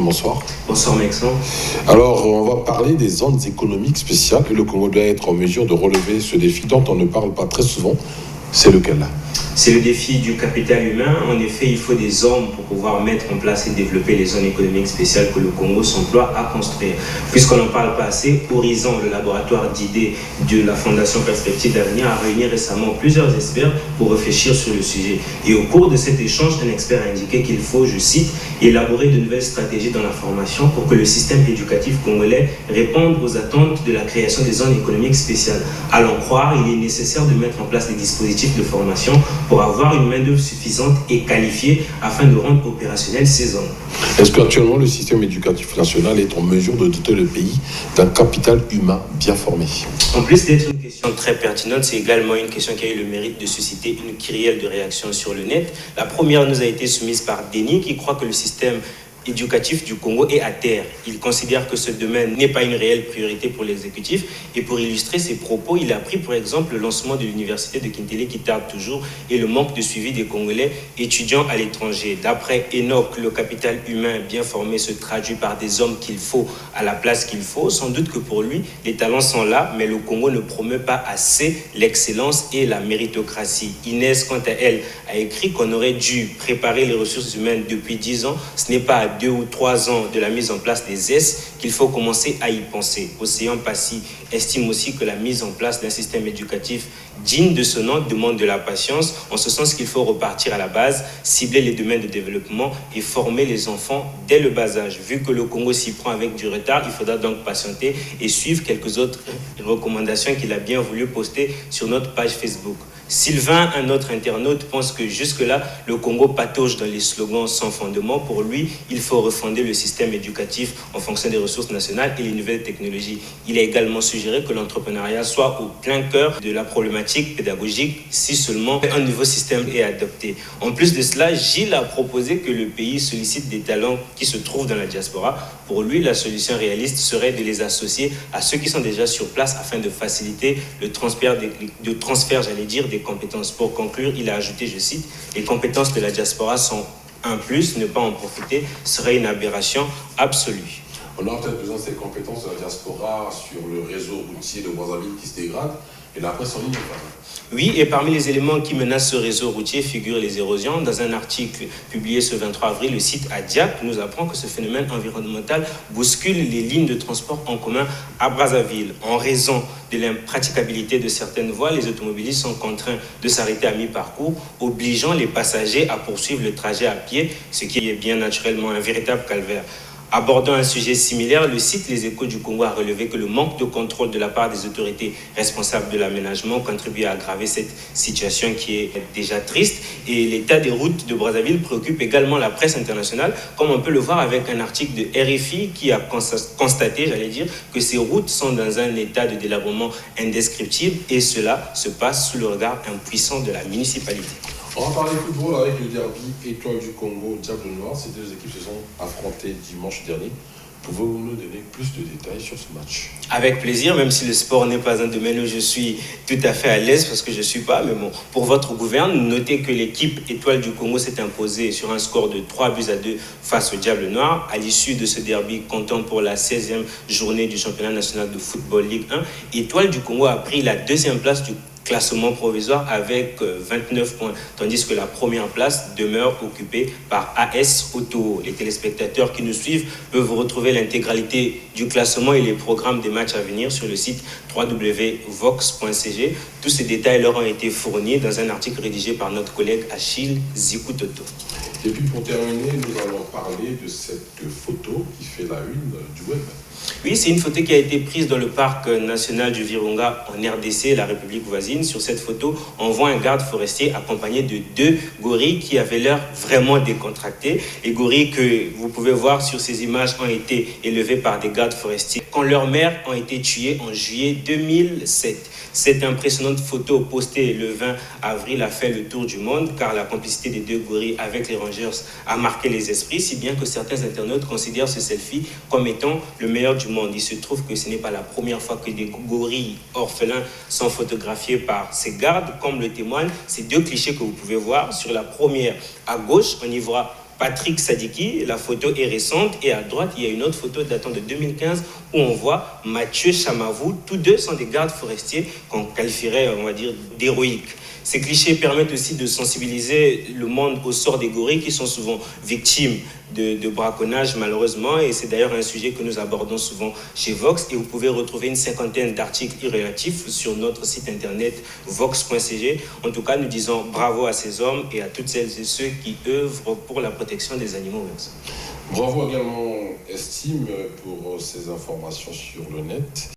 Maxime, bonsoir. Bonsoir Maxime. Alors, on va parler des zones économiques spéciales et le Congo doit être en mesure de relever ce défi dont on ne parle pas très souvent. C'est lequel? C'est le défi du capital humain. En effet, il faut des hommes pour pouvoir mettre en place et développer les zones économiques spéciales que le Congo s'emploie à construire. Puisqu'on n'en parle pas assez, Horizon, le laboratoire d'idées de la Fondation Perspective d'Avenir, a réuni récemment plusieurs experts pour réfléchir sur le sujet. Et au cours de cet échange, un expert a indiqué qu'il faut, je cite, élaborer de nouvelles stratégies dans la formation pour que le système éducatif congolais réponde aux attentes de la création des zones économiques spéciales. À l'en croire, il est nécessaire de mettre en place des dispositifs de formation pour avoir une main-d'œuvre suffisante et qualifiée afin de rendre opérationnels ces zones. Est-ce qu'actuellement le système éducatif national est en mesure de doter le pays d'un capital humain bien formé? En plus d'être une question très pertinente, c'est également une question qui a eu le mérite de susciter une kyrielle de réactions sur le net. La première nous a été soumise par Denis qui croit que le système éducatif du Congo est à terre. Il considère que ce domaine n'est pas une réelle priorité pour l'exécutif et pour illustrer ses propos, il a pris pour exemple le lancement de l'université de Kintele qui tarde toujours et le manque de suivi des Congolais étudiants à l'étranger. D'après Enoch, le capital humain bien formé se traduit par des hommes qu'il faut à la place qu'il faut. Sans doute que pour lui, les talents sont là, mais le Congo ne promeut pas assez l'excellence et la méritocratie. Inès, quant à elle, a écrit qu'on aurait dû préparer les ressources humaines depuis 10 ans. Ce n'est pas à 2 ou 3 ans de la mise en place des S qu'il faut commencer à y penser. Océan Passy estime aussi que la mise en place d'un système éducatif digne de ce nom demande de la patience, en ce sens qu'il faut repartir à la base, cibler les domaines de développement et former les enfants dès le bas âge. Vu que le Congo s'y prend avec du retard, il faudra donc patienter et suivre quelques autres recommandations qu'il a bien voulu poster sur notre page Facebook. Sylvain, un autre internaute, pense que jusque-là, le Congo patauge dans les slogans sans fondement. Pour lui, il faut refonder le système éducatif en fonction des ressources nationales et les nouvelles technologies. Il a également suggéré que l'entrepreneuriat soit au plein cœur de la problématique pédagogique si seulement un nouveau système est adopté. En plus de cela, Gilles a proposé que le pays sollicite des talents qui se trouvent dans la diaspora. Pour lui, la solution réaliste serait de les associer à ceux qui sont déjà sur place afin de faciliter le transfert, des compétences. Pour conclure, il a ajouté, je cite, « Les compétences de la diaspora sont un plus, ne pas en profiter serait une aberration absolue. » On aura peut-être besoin de ces compétences de la diaspora sur le réseau routier de Brazzaville qui se dégrade et la presse en ligne. Oui, et parmi les éléments qui menacent ce réseau routier figurent les érosions. Dans un article publié ce 23 avril, le site Adiac nous apprend que ce phénomène environnemental bouscule les lignes de transport en commun à Brazzaville. En raison de l'impraticabilité de certaines voies, les automobilistes sont contraints de s'arrêter à mi-parcours, obligeant les passagers à poursuivre le trajet à pied, ce qui est bien naturellement un véritable calvaire. Abordant un sujet similaire, le site Les Échos du Congo a relevé que le manque de contrôle de la part des autorités responsables de l'aménagement contribue à aggraver cette situation qui est déjà triste. Et l'état des routes de Brazzaville préoccupe également la presse internationale, comme on peut le voir avec un article de RFI qui a constaté, que ces routes sont dans un état de délabrement indescriptible et cela se passe sous le regard impuissant de la municipalité. On va parler football avec le derby Étoile du Congo, Diable Noir. Ces deux équipes se sont affrontées dimanche dernier. Pouvez-vous nous donner plus de détails sur ce match? Avec plaisir, même si le sport n'est pas un domaine où je suis tout à fait à l'aise parce que je ne suis pas. Mais bon, pour votre gouverne, notez que l'équipe Étoile du Congo s'est imposée sur un score de 3-2 face au Diable Noir. À l'issue de ce derby comptant pour la 16e journée du championnat national de football Ligue 1, Étoile du Congo a pris la 2e place du classement provisoire avec 29 points, tandis que la première place demeure occupée par AS Auto. Les téléspectateurs qui nous suivent peuvent retrouver l'intégralité du classement et les programmes des matchs à venir sur le site www.vox.cg. Tous ces détails leur ont été fournis dans un article rédigé par notre collègue Achille Zikutoto. Et puis pour terminer, nous allons parler de cette photo qui fait la une du web. Oui, c'est une photo qui a été prise dans le parc national du Virunga en RDC, la République voisine. Sur cette photo, on voit un garde forestier accompagné de 2 gorilles qui avaient l'air vraiment décontractés. Les gorilles que vous pouvez voir sur ces images ont été élevés par des gardes forestiers quand leurs mères ont été tuées en juillet 2007. Cette impressionnante photo postée le 20 avril a fait le tour du monde car la complicité des 2 gorilles avec les Rangers a marqué les esprits, si bien que certains internautes considèrent ce selfie comme étant le meilleur du monde. Il se trouve que ce n'est pas la première fois que des gorilles orphelins sont photographiés par ces gardes, comme le témoignent ces 2 clichés que vous pouvez voir. Sur la première à gauche, on y voit Patrick Sadiki. La photo est récente et à droite, il y a une autre photo datant de 2015 où on voit Mathieu Chamavou. Tous deux sont des gardes forestiers qu'on qualifierait, on va dire, d'héroïques. Ces clichés permettent aussi de sensibiliser le monde au sort des gorilles qui sont souvent victimes de braconnage malheureusement, et c'est d'ailleurs un sujet que nous abordons souvent chez Vox, et vous pouvez retrouver une cinquantaine d'articles relatifs sur notre site internet vox.cg. En tout cas, nous disons bravo à ces hommes et à toutes celles et ceux qui œuvrent pour la protection des animaux. Bravo également Estime pour ces informations sur le net.